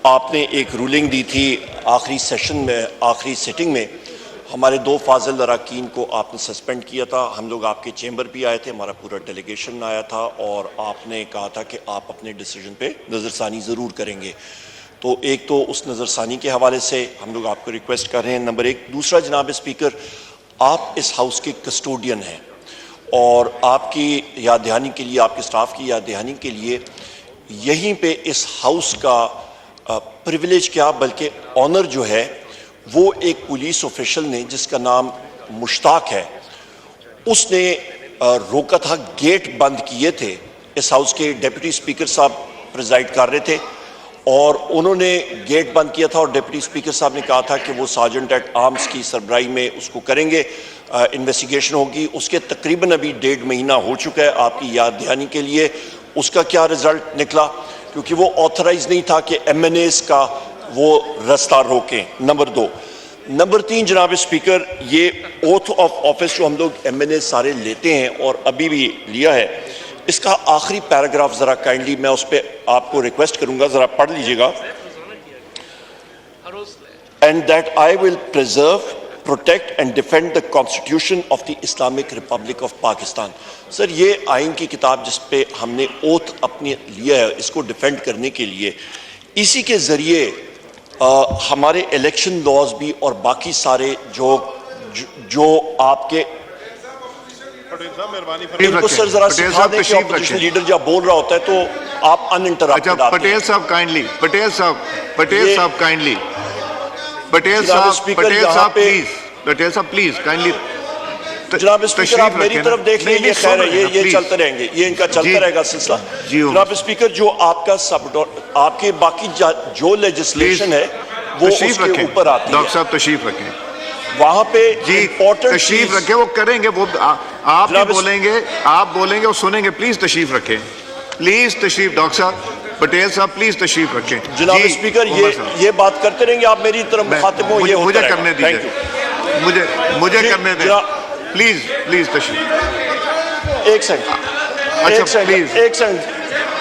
आपने एक रूलिंग दी थी आखिरी सेशन में, आखिरी सिटिंग में हमारे दो फाजिल अरकान को आपने सस्पेंड किया था। हम लोग आपके चेंबर भी आए थे, हमारा पूरा डेलीगेशन आया था और आपने कहा था कि आप अपने डिसीजन पे नज़रसानी ज़रूर करेंगे। तो एक तो उस नज़रसानी के हवाले से हम लोग आपको रिक्वेस्ट कर रहे हैं, नंबर एक। दूसरा, जनाब स्पीकर, आप इस हाउस के कस्टोडियन हैं और आपकी याद दहानी के लिए, आपके स्टाफ की याद दहानी के लिए यहीं पे इस हाउस का प्रिविलेज क्या बल्कि ऑनर जो है वो एक पुलिस ऑफिशियल ने, जिसका नाम मुश्ताक है, उसने रोका था। गेट बंद किए थे। इस हाउस के डिप्टी स्पीकर साहब प्रिजाइड कर रहे थे और उन्होंने गेट बंद किया था और डिप्टी स्पीकर साहब ने कहा था कि वो सार्जेंट एट आर्म्स की सरबराही में उसको करेंगे, इन्वेस्टिगेशन होगी। उसके तकरीबन अभी 1.5 महीना हो चुका है। आपकी याद दहानी के लिए उसका क्या रिजल्ट निकला, क्योंकि वो ऑथराइज नहीं था कि MNAs का वो रास्ता रोकें। नंबर 2। नंबर 3, जनाब स्पीकर, ये ओथ ऑफ ऑफिस जो हम लोग MNA सारे लेते हैं और अभी भी लिया है, इसका आखिरी पैराग्राफ जरा काइंडली मैं उस पर आपको रिक्वेस्ट करूंगा, जरा पढ़ लीजिएगा। And that I will preserve, protect and defend the constitution of the Islamic Republic of Pakistan. Sir, ये आइन की किताब जिस पे हमने ओथ अपने लिया है, इसको डिफेंड करने के लिए, इसी के जरिए हमारे इलेक्शन लॉज भी और बाकी सारे जो आपके इनको सर जरा सिखा दें कि ऑपोजिशन लीडर जब बोल रहा होता है तो आप अनइंटरप्टेड आते हैं। पटेल साहब काइंडली, पटेल साहब काइंडली, पटेल साहब प्लीज काइंडली। जनाब स्पीकर, आप मेरी तरफ देख लीजिए। खैर है, ये चलते रहेंगे, ये इनका चलता रहेगा सिलसिला। जनाब स्पीकर, जो आपका आपके बाकी जो लेजिस्लेशन है वो उसके ऊपर आती है। डॉक्टर साहब तशरीफ रखें वहां पे इंपॉर्टेंट तशरीफ रखें, वो करेंगे, वो आप बोलेंगे वो सुनेंगे। प्लीज तशरीफ रखें, प्लीज तशरीफ। डॉक्टर साहब, पटेल साहब प्लीज तशरीफ रखें। जनाब स्पीकर, ये बात करते रहेंगे, आप मेरी तरफ मुखातिब हो, ये मुझे करने दीजिए, मुझे करने दें प्लीज तशरीफ। एक सेकंड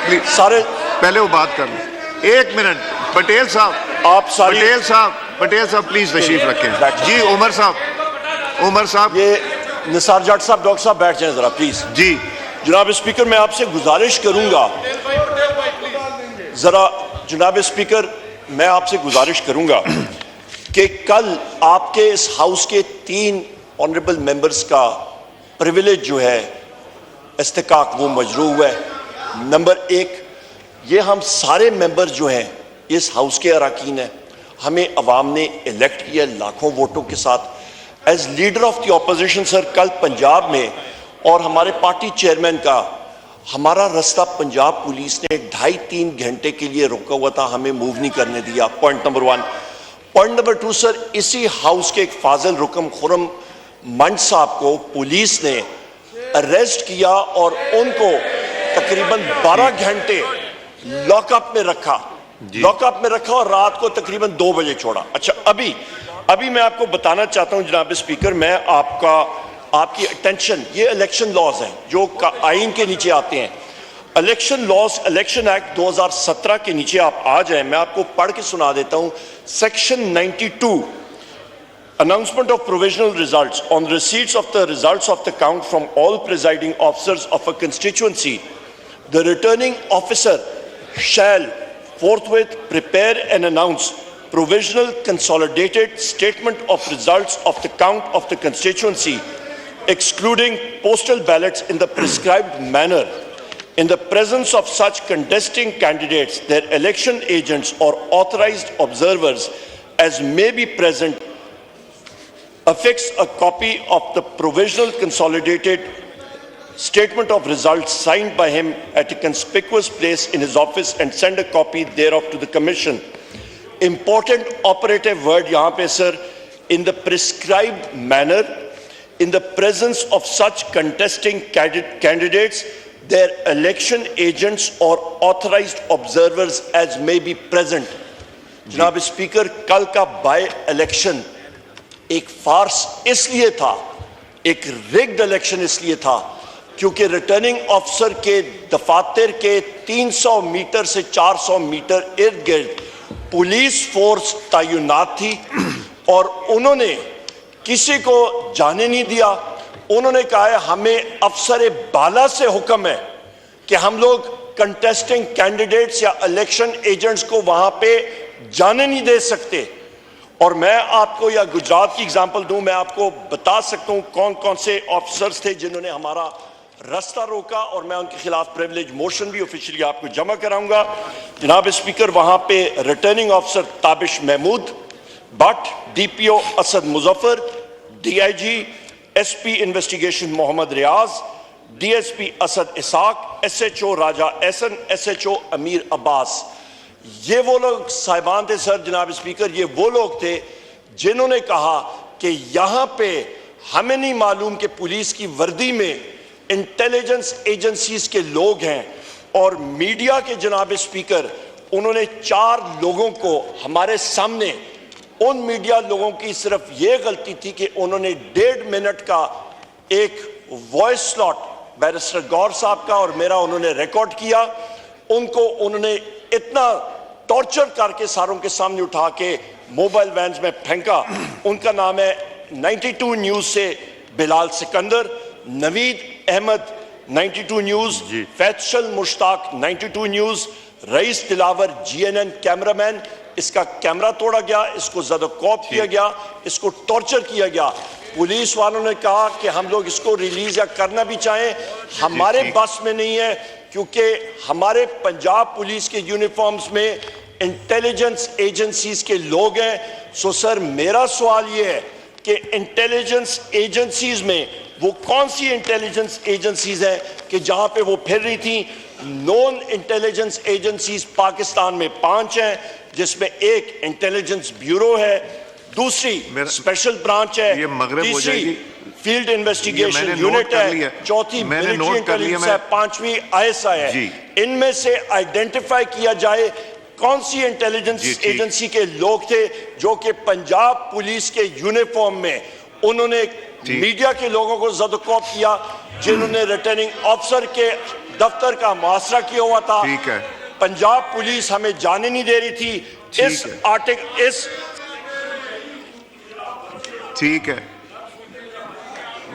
प्लीज सारे पहले वो बात कर लें। 1 मिनट। पटेल साहब, आप सारी पटेल साहब प्लीज तशरीफ रखें। जी उमर साहब, ये निसार जाट साहब, डॉक्टर साहब बैठ जाएं जरा प्लीज। जी जनाब स्पीकर, मैं आपसे गुजारिश करूंगा जरा, जनाब स्पीकर मैं आपसे गुजारिश करूंगा कि कल आपके इस हाउस के 3 ऑनरेबल मेंबर्स का प्रिविलेज जो है इस्तिकाक वो मजरू हुआ है। नंबर 1, ये हम सारे मेंबर जो हैं इस हाउस के अरकान हैं, हमें अवाम ने इलेक्ट किया लाखों वोटों के साथ as leader of the opposition. Sir, कल पंजाब में और हमारे पार्टी चेयरमैन का हमारा रास्ता पंजाब पुलिस ने 2.5-3 घंटे के लिए रोका हुआ था, हमें मूव नहीं करने दिया। Point number 1। Point number 2, sir, इसी हाउस के एक फाजिल रुकम खुरम मंड साहब को पुलिस ने अरेस्ट किया और उनको तकरीबन 12 घंटे लॉकअप में रखा और रात को तकरीबन 2 बजे छोड़ा। अच्छा, अभी मैं आपको बताना चाहता हूं जनाब स्पीकर, मैं आपकी अटेंशन, ये इलेक्शन लॉज हैं जो आइन के नीचे आते हैं। इलेक्शन लॉज, इलेक्शन एक्ट 2017 के नीचे आप आ जाएं, मैं आपको पढ़ के सुना देता हूं। Section 92, announcement of provisional results on receipts of the results of the count from all presiding officers of a constituency, the returning officer shall forthwith prepare and announce provisional consolidated statement of results of the count of the constituency, excluding postal ballots, in the prescribed manner. In the presence of such contesting candidates, their election agents or authorized observers as may be present, affix a copy of the provisional consolidated statement of results signed by him at a conspicuous place in his office and send a copy thereof to the commission. Important operative word yahan pe sir, in the prescribed manner, in the presence of such contesting candidates, their election agents or authorized observers as may be present. जनाब speaker, कल का by election एक फार्स इसलिए था, एक rigged election इसलिए था क्योंकि रिटर्निंग ऑफिसर के दफातर के 300 मीटर से 400 मीटर इर्द गिर्द पुलिस फोर्स तैनात थी और उन्होंने किसी को जाने नहीं दिया। उन्होंने कहा है हमें अफसर बाला से हुक्म है कि हम लोग कंटेस्टिंग कैंडिडेट्स या इलेक्शन एजेंट्स को वहां पे जाने नहीं दे सकते। और मैं आपको या गुजरात की एग्जांपल दूं, मैं आपको बता सकता हूं कौन कौन से ऑफिसर्स थे जिन्होंने हमारा रास्ता रोका, और मैं उनके खिलाफ प्रिविलेज मोशन भी ऑफिशियली आपको जमा कराऊंगा। जनाब स्पीकर, वहां पे returning officer Tabish Mahmood Bhatt, DPO Asad Muzaffar, DIG SP investigation Mohammad Riaz, DSP Asad Ishaq, SHO Raja Ehsan, SHO Amir Abbas, ये वो लोग साहिबान थे सर। जनाब स्पीकर, ये वो लोग थे जिन्होंने कहा कि यहां पे हमें नहीं मालूम कि पुलिस की वर्दी में इंटेलिजेंस एजेंसीज के लोग हैं, और मीडिया के जनाब स्पीकर उन्होंने 4 लोगों को हमारे सामने, उन मीडिया लोगों की सिर्फ ये गलती थी कि उन्होंने 1.5 मिनट का एक वॉइस स्लॉट बैरिस्टर गौर साहब का और मेरा उन्होंने रिकॉर्ड किया। उनको उन्होंने इतना टॉर्चर करके सारों के सामने उठा के मोबाइल वैन्स में फेंका। उनका नाम है 92 न्यूज से Bilal Sikandar, Naveed Ahmad 92 news, Faisal Mushtaq 92 news, rice Dilawar GNN cameraman, इसका कैमरा तोड़ा गया, इसको ज्यादा कॉप किया गया, इसको टॉर्चर किया गया। पुलिस वालों ने कहा कि हम लोग इसको रिलीज या करना भी चाहें, हमारे बस में नहीं है, क्योंकि हमारे पंजाब पुलिस के यूनिफॉर्म्स में इंटेलिजेंस एजेंसीज के लोग हैं। सो सर, मेरा सवाल ये है कि इंटेलिजेंस एजेंसीज में वो कौन सी इंटेलिजेंस एजेंसीज हैं कि जहां पे वो फिर रही थी? नॉन इंटेलिजेंस एजेंसीज पाकिस्तान में 5 हैं, जिसमें एक इंटेलिजेंस ब्यूरो है, दूसरी स्पेशल ब्रांच है, तीसरी फील्ड इन्वेस्टिगेशन यूनिट है, चौथी मिलिट्री इंटेलिजेंस है, 5वीं आईएसआई है। इनमें से आइडेंटिफाई किया जाए कौन सी इंटेलिजेंस एजेंसी के लोग थे जो कि पंजाब पुलिस के यूनिफॉर्म में उन्होंने मीडिया के लोगों को ज़दकौब किया, जिन्होंने रिटर्निंग ऑफिसर के दफ्तर का मुहासरा किया हुआ था। पंजाब पुलिस हमें जाने नहीं दे रही थी। इस आर्टिकल ठीक है,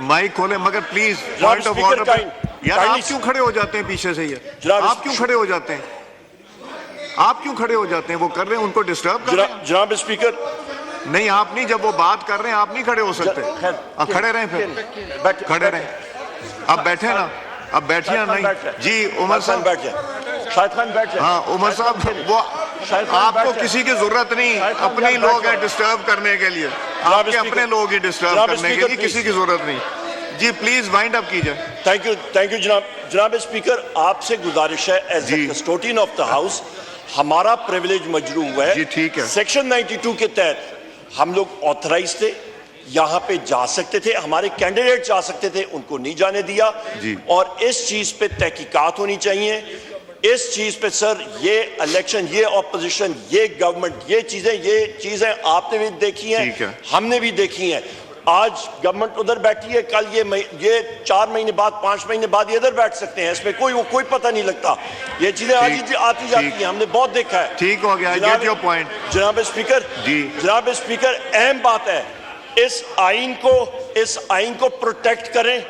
माइक खोले, मगर प्लीज पॉइंट ऑफ ऑर्डर। यार आप क्यों खड़े हो जाते हैं पीछे से? ये आप क्यों खड़े हो जाते हैं? आप क्यों खड़े हो जाते हैं? वो कर रहे हैं, उनको डिस्टर्ब कर रहे हैं। जनाब स्पीकर, नहीं, आप नहीं, जब वो बात कर रहे हैं आप नहीं खड़े हो सकते। अब खड़े रहें, फिर खड़े रहें। अब बैठे ना, अब बैठिए ना। नहीं जी, उमर साहब बैठ जाए, शाहिद खान बैठ जाए। हाँ उमर साहब, वो आपको किसी की जरूरत नहीं, अपने लोग हैं डिस्टर्ब करने के लिए, आपके अपने लोग ही डिस्टर्ब करने के लिए, किसी की जरूरत नहीं। जी प्लीज वाइंड अप कीजिए। थैंक यू जनाब स्पीकर, आपसे गुजारिश है as a custodian of the house, हमारा प्रिविलेज मजरू हुआ है। जी ठीक है। सेक्शन 92 के तहत हम लोग ऑथराइज थे, यहाँ पे जा सकते थे, हमारे कैंडिडेट जा सकते थे, उनको नहीं जाने दिया। और इस चीज पे तहकीकात होनी चाहिए। इस चीज पे सर, ये इलेक्शन, ये ऑपोजिशन, ये गवर्नमेंट, ये चीजें आपने भी देखी हैं, हमने भी देखी हैं। आज गवर्नमेंट उधर बैठी है, कल ये 4 महीने बाद, 5 महीने बाद ये इधर बैठ सकते हैं, इसमें कोई पता नहीं लगता। ये चीजें आज आती जाती हैं, हमने बहुत देखा है। ठीक हो गया, गेट योर पॉइंट। जनाब स्पीकर, अहम बात है, इस आइन को प्रोटेक्ट करें,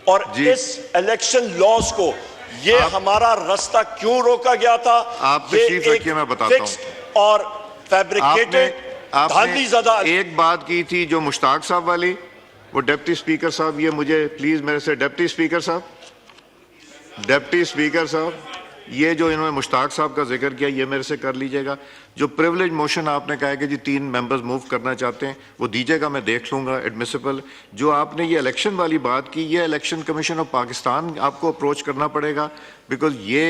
और इस इलेक्शन लॉज को, ये हमारा रास्ता क्यों रोका गया था, आप तशरीफ रखिए, मैं बताता हूं। और फैब्रिकेटेड, आपने एक बात की थी जो मुश्ताक साहब वाली, वो डिप्टी स्पीकर साहब, ये मुझे प्लीज मेरे से डिप्टी स्पीकर साहब, ये जो इन्होंने मुश्ताक साहब का जिक्र किया, ये मेरे से कर लीजिएगा। जो प्रिविलेज मोशन आपने कहा कि जी 3 मेंबर्स मूव करना चाहते हैं, वो दीजिएगा, मैं देख लूंगा एडमिसिबल। जो आपने ये इलेक्शन वाली बात की, ये इलेक्शन कमीशन ऑफ पाकिस्तान आपको अप्रोच करना पड़ेगा, बिकॉज ये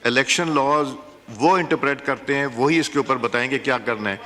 इलेक्शन लॉज वो इंटरप्रेट करते हैं, वही इसके ऊपर बताएंगे क्या करना है।